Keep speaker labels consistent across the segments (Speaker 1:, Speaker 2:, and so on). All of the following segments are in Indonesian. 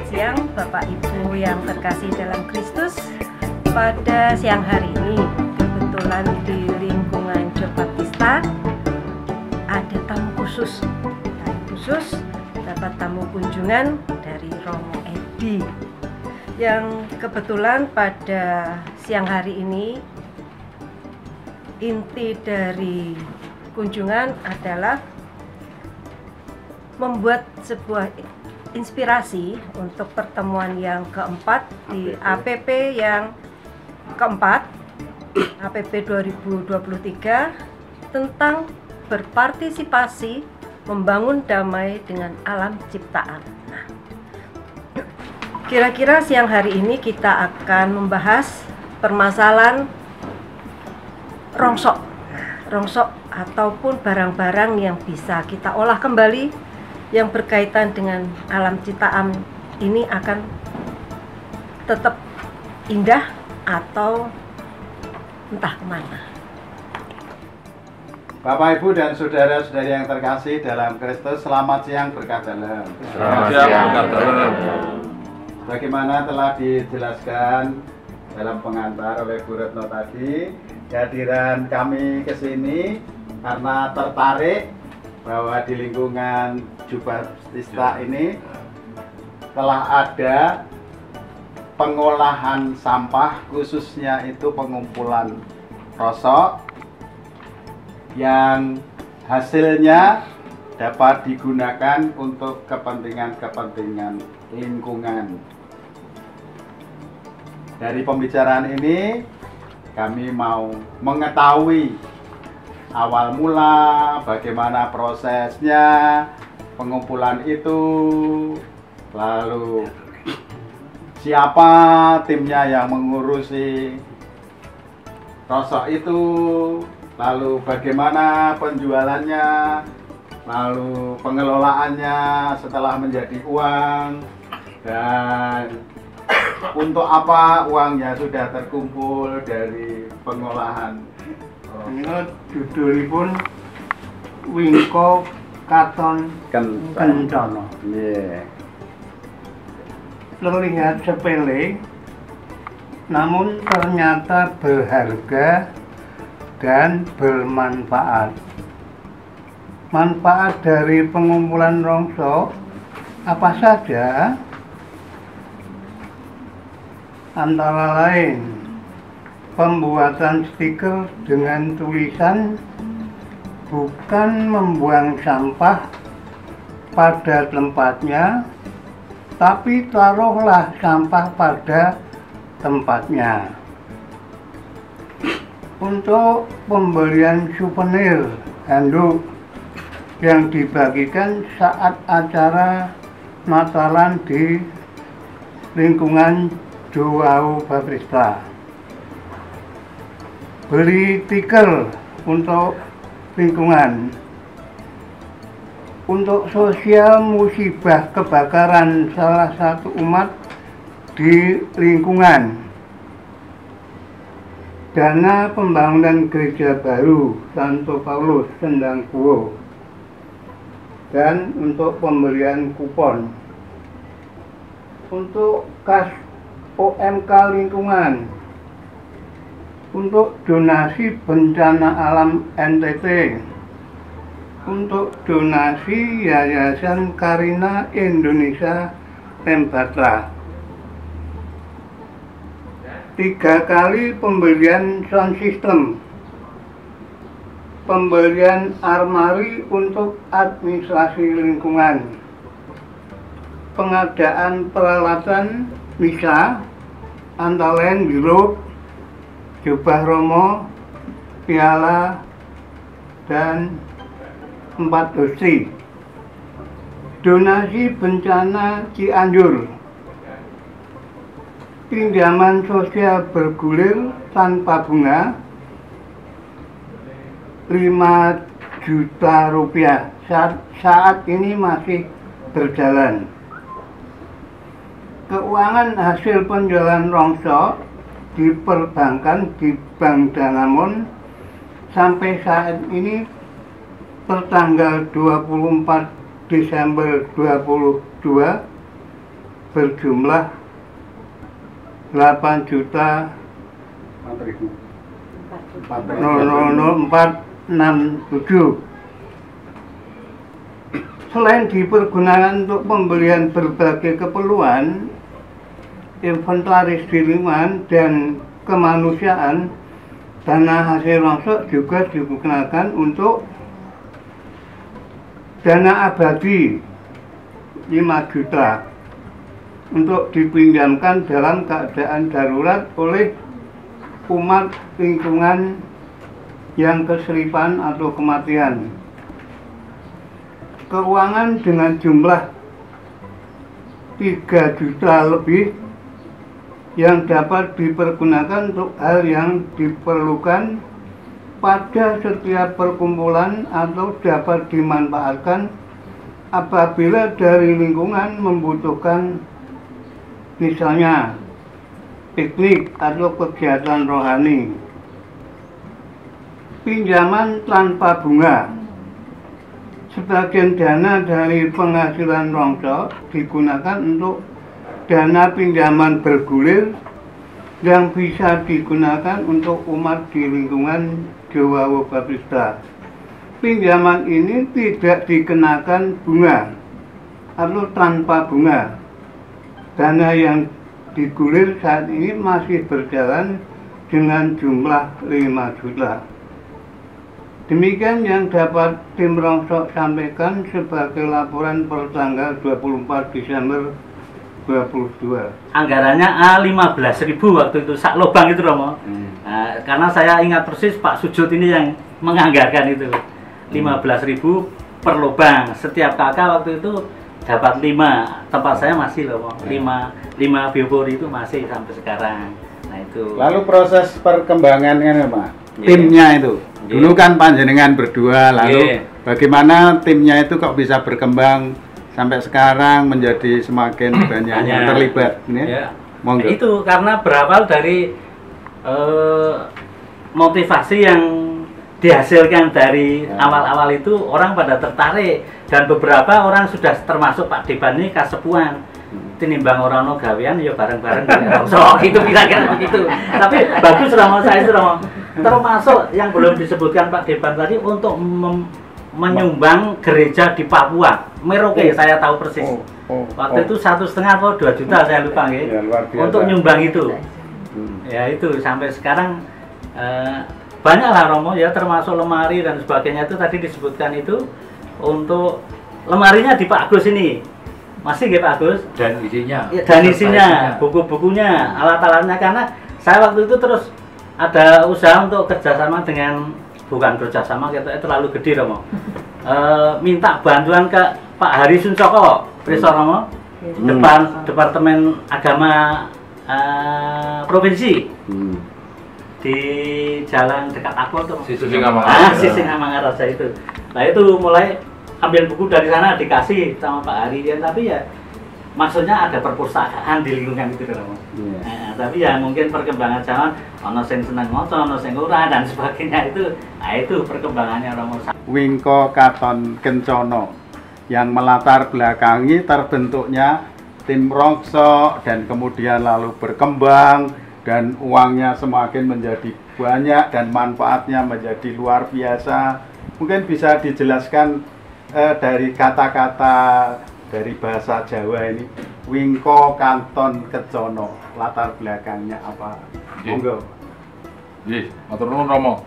Speaker 1: siang Bapak Ibu yang terkasih dalam Kristus. Pada siang hari ini kebetulan di lingkungan Joe Baptista ada tamu khusus. Dapat tamu kunjungan dari Romo Edi yang kebetulan pada siang hari ini inti dari kunjungan adalah membuat sebuah inspirasi untuk pertemuan yang keempat di APP yang keempat, APP 2023, tentang berpartisipasi membangun damai dengan alam ciptaan. Nah, kira-kira siang hari ini kita akan membahas permasalahan rongsok ataupun barang-barang yang bisa kita olah kembali yang berkaitan dengan alam ciptaan ini akan tetap indah atau entah kemana.
Speaker 2: Bapak, Ibu, dan saudara-saudari yang terkasih dalam Kristus, selamat siang berkah dalam.
Speaker 3: Selamat siang berkah dalam.
Speaker 2: Bagaimana telah dijelaskan dalam pengantar oleh Bu Retno tadi, kehadiran kami ke sini karena tertarik bahwa di lingkungan Joe Baptista ini telah ada pengolahan sampah, khususnya itu pengumpulan rosok yang hasilnya dapat digunakan untuk kepentingan lingkungan. Dari pembicaraan ini kami mau mengetahui awal mula, bagaimana prosesnya pengumpulan itu, lalu siapa timnya yang mengurusi rosok itu, lalu bagaimana penjualannya, lalu pengelolaannya setelah menjadi uang, dan untuk apa uangnya sudah terkumpul dari pengolahan.
Speaker 4: Menurut judulipun Wingko Katon Kencana. Terlihat sepele, namun ternyata berharga dan bermanfaat. Manfaat dari pengumpulan rongsok apa saja? Antara lain pembuatan stiker dengan tulisan "Bukan membuang sampah pada tempatnya, tapi taruhlah sampah pada tempatnya." Untuk pemberian souvenir handuk yang dibagikan saat acara Natalan di lingkungan Joe Baptista. Beli stiker untuk lingkungan. Untuk sosial musibah kebakaran salah satu umat di lingkungan. Dana pembangunan gereja baru Santo Paulus Sendangkuo. Dan untuk pemberian kupon. Untuk kas OMK lingkungan. Untuk donasi bencana alam NTT, untuk donasi Yayasan Karina Indonesia Tembatra. 3 kali pemberian sound system, pemberian armari untuk administrasi lingkungan, pengadaan peralatan misa, antara lain biru, jubah romo, piala, dan 4 hosti. Donasi bencana Cianjur. Pinjaman sosial bergulir tanpa bunga 5 juta rupiah. Saat ini masih berjalan. Keuangan hasil penjualan rongsok diperbankan di Bank Danamon sampai saat ini pertanggal 24 Desember 2022 berjumlah 8.000.467. Selain dipergunakan untuk pembelian berbagai keperluan, inventaris di lingkungan dan kemanusiaan, dana hasil rongsok juga digunakan untuk dana abadi 5 juta untuk dipinjamkan dalam keadaan darurat oleh umat lingkungan yang keseripan atau kematian. Keuangan dengan jumlah 3 juta lebih yang dapat dipergunakan untuk hal yang diperlukan pada setiap perkumpulan atau dapat dimanfaatkan apabila dari lingkungan membutuhkan, misalnya piknik atau kegiatan rohani. Pinjaman tanpa bunga. Sebagian dana dari penghasilan rongsok digunakan untuk dana pinjaman bergulir yang bisa digunakan untuk umat di lingkungan Jowawo Baptista. Pinjaman ini tidak dikenakan bunga atau tanpa bunga. Dana yang digulir saat ini masih berjalan dengan jumlah 5 juta. Demikian yang dapat tim rongsok sampaikan sebagai laporan per tanggal 24 Desember 2022.
Speaker 5: Anggarannya 15.000 waktu itu, sak lubang itu Romo. Nah, karena saya ingat persis Pak Sujud ini yang menganggarkan itu. 15.000 per lubang. Setiap kakak waktu itu dapat 5. Tempat saya masih Romo. 5 biopori itu masih sampai sekarang. Nah itu.
Speaker 2: Lalu proses perkembangan kan ya Pak? Timnya itu. Dulu kan panjenengan berdua, lalu bagaimana timnya itu kok bisa berkembang sampai sekarang menjadi semakin banyak yang terlibat ini? Monggo.
Speaker 5: Itu karena berawal dari motivasi yang dihasilkan dari awal-awal itu orang pada tertarik dan beberapa orang sudah termasuk Pak Deban ini kasepuan. Tinimbang orang no gawean ya bareng-bareng so gitu kira-kira begitu. Tapi bagus Romo, saya itu Romo. Termasuk yang belum disebutkan Pak Deban tadi untuk menyumbang gereja di Papua, Merauke, saya tahu persis. Waktu itu 1,5 atau 2 juta saya lupa ya, untuk nyumbang itu. Ya itu sampai sekarang banyak lah Romo ya, termasuk lemari dan sebagainya itu tadi disebutkan itu untuk lemarinya di Pak Agus ini. Masih nggih Pak Agus?
Speaker 3: Dan isinya.
Speaker 5: Ya, dan isinya, buku-bukunya, alat-alatnya, karena saya waktu itu terus ada usaha untuk kerjasama dengan, bukan kerjasama, terlalu gede Romo. Minta bantuan ke Pak Hari Suncoko, Profesor Romo, Departemen Agama Provinsi di jalan dekat aku tuh. Sisingamangaraja itu. Nah itu mulai ambil buku dari sana dikasih sama Pak Hari ya, tapi ya maksudnya ada perpustakaan di lingkungan itu Romo. Tapi ya mungkin perkembangan zaman ono sing seneng maca, ono sing ora dan sebagainya itu. Nah itu perkembangannya Romo.
Speaker 2: Wingko Katon Kencono yang melatar belakangi terbentuknya tim rongsok dan kemudian lalu berkembang dan uangnya semakin menjadi banyak dan manfaatnya menjadi luar biasa. Mungkin bisa dijelaskan dari kata-kata dari bahasa Jawa ini, Wingko Katon Kencono, latar belakangnya apa? Monggo.
Speaker 3: Nggih, matur nuwun Romo.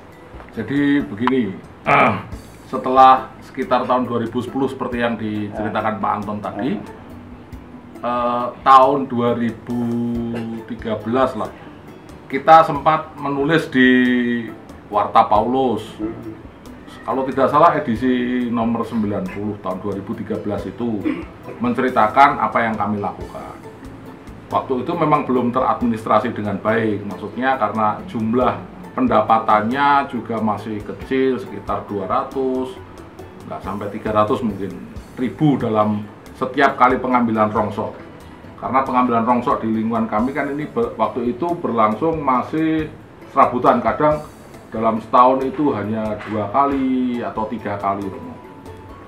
Speaker 3: Jadi begini, setelah sekitar tahun 2010 seperti yang diceritakan Pak Anton tadi, tahun 2013 lah, kita sempat menulis di Warta Paulus. Kalau tidak salah edisi nomor 90 tahun 2013 itu menceritakan apa yang kami lakukan. Waktu itu memang belum teradministrasi dengan baik, maksudnya karena jumlah pendapatannya juga masih kecil, sekitar 200, nggak sampai 300 mungkin, 1000 dalam setiap kali pengambilan rongsok. Karena pengambilan rongsok di lingkungan kami kan ini waktu itu berlangsung masih serabutan, kadang dalam setahun itu hanya 2 kali atau 3 kali.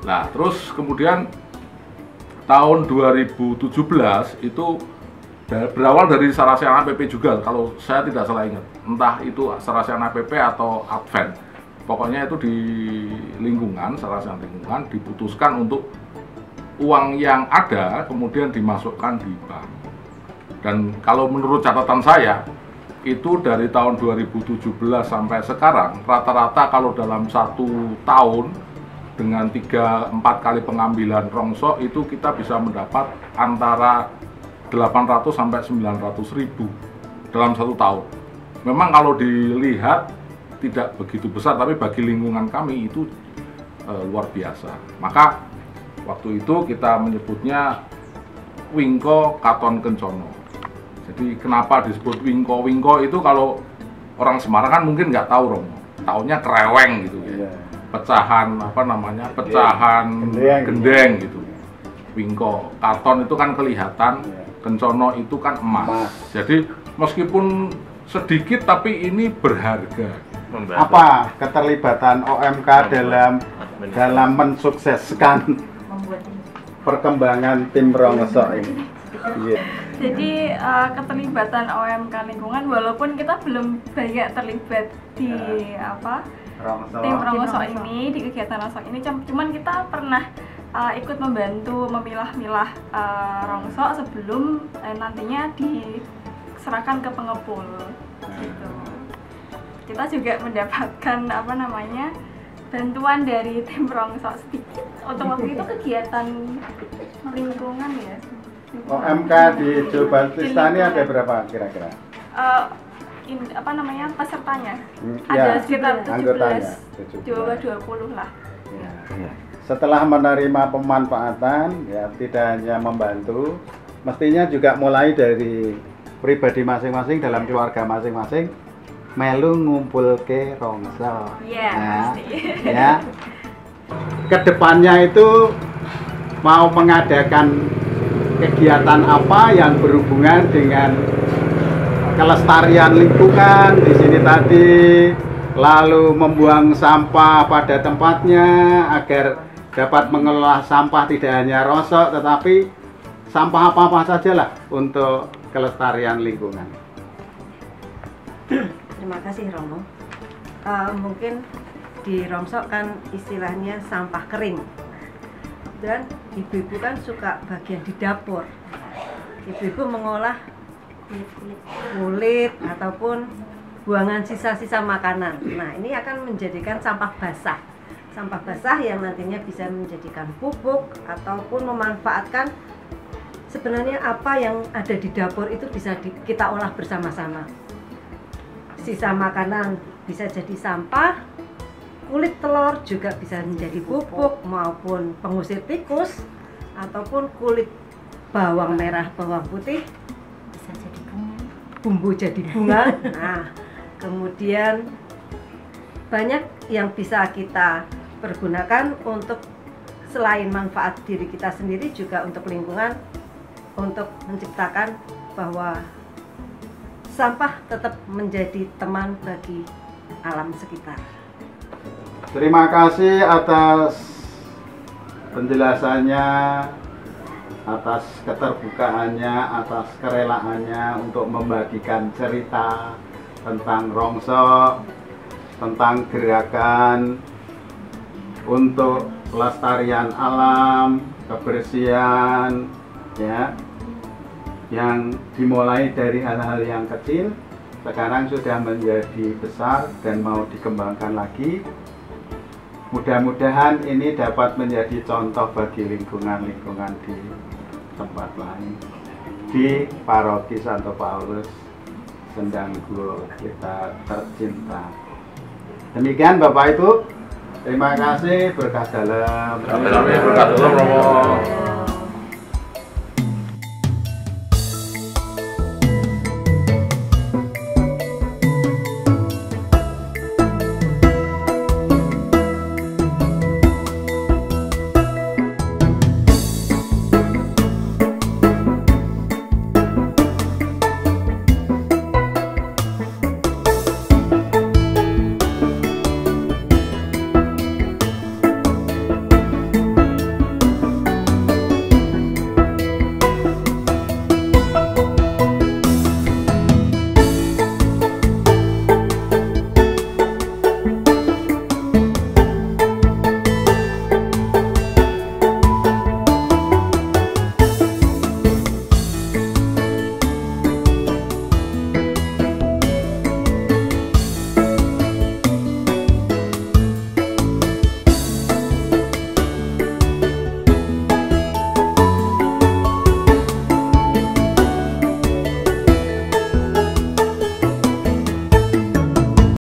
Speaker 3: Nah terus kemudian tahun 2017 itu berawal dari Sarasiana PP juga, kalau saya tidak salah ingat, entah itu Sarasiana PP atau Advent. Pokoknya itu di lingkungan, Sarasiana lingkungan diputuskan untuk uang yang ada kemudian dimasukkan di bank. Dan kalau menurut catatan saya, itu dari tahun 2017 sampai sekarang, rata-rata kalau dalam 1 tahun dengan 3-4 kali pengambilan rongsok itu kita bisa mendapat antara 800 sampai 900 ribu dalam 1 tahun. Memang kalau dilihat tidak begitu besar, tapi bagi lingkungan kami itu luar biasa. Maka waktu itu kita menyebutnya Wingko Katon Kencono. Jadi kenapa disebut Wingko? Wingko itu kalau orang Semarang kan mungkin nggak tahu Romo, taunya kreweng gitu ya. Pecahan apa namanya? Pecahan gendeng gitu. Wingko, Katon itu kan kelihatan, Kencono itu kan emas. Jadi meskipun sedikit tapi ini berharga.
Speaker 2: Apa keterlibatan OMK dalam mensukseskan perkembangan tim rongsok ini?
Speaker 6: Jadi keterlibatan OMK lingkungan, walaupun kita belum banyak terlibat di tim rongsok ini, di kegiatan rongsok ini, cuman kita pernah ikut membantu memilah-milah rongsok sebelum nantinya diserahkan ke pengepul. Gitu. Kita juga mendapatkan bantuan dari tim rongsok sedikit. Untuk waktu itu kegiatan lingkungan ya.
Speaker 2: OMK di Jobatista ini ada berapa kira-kira?
Speaker 6: Pesertanya
Speaker 2: ya,
Speaker 6: ada sekitar 17, 20 lah.
Speaker 2: Ya. Setelah menerima pemanfaatan, ya tidak hanya membantu, mestinya juga mulai dari pribadi masing-masing dalam keluarga masing-masing melu ngumpul ke rongsok.
Speaker 6: Iya, pasti.
Speaker 2: Ya. Kedepannya itu mau mengadakan kegiatan apa yang berhubungan dengan kelestarian lingkungan di sini tadi, lalu membuang sampah pada tempatnya agar dapat mengelola sampah tidak hanya rongsok tetapi sampah apa-apa saja lah untuk kelestarian lingkungan.
Speaker 1: Terima kasih Romo. Mungkin di rongsok kan istilahnya sampah kering. Dan ibu-ibu kan suka bagian di dapur. Ibu-ibu mengolah kulit ataupun buangan sisa-sisa makanan. Nah, ini akan menjadikan sampah basah. Sampah basah yang nantinya bisa menjadikan pupuk ataupun memanfaatkan sebenarnya apa yang ada di dapur itu bisa kita olah bersama-sama. Sisa makanan bisa jadi sampah, kulit telur juga bisa menjadi pupuk maupun pengusir tikus, ataupun kulit bawang merah, bawang putih bisa jadi bunga, bumbu jadi bunga. Nah, kemudian banyak yang bisa kita pergunakan untuk selain manfaat diri kita sendiri juga untuk lingkungan, untuk menciptakan bahwa sampah tetap menjadi teman bagi alam sekitar.
Speaker 2: Terima kasih atas penjelasannya, atas keterbukaannya, atas kerelaannya untuk membagikan cerita tentang rongsok, tentang gerakan untuk pelestarian alam, kebersihan, ya, yang dimulai dari hal-hal yang kecil, sekarang sudah menjadi besar dan mau dikembangkan lagi. Mudah-mudahan ini dapat menjadi contoh bagi lingkungan-lingkungan di tempat lain, di Paroki Santo Paulus Sendangguo kita tercinta. Demikian Bapak Ibu, terima kasih, berkah dalam.
Speaker 3: Berkah dalam Romo.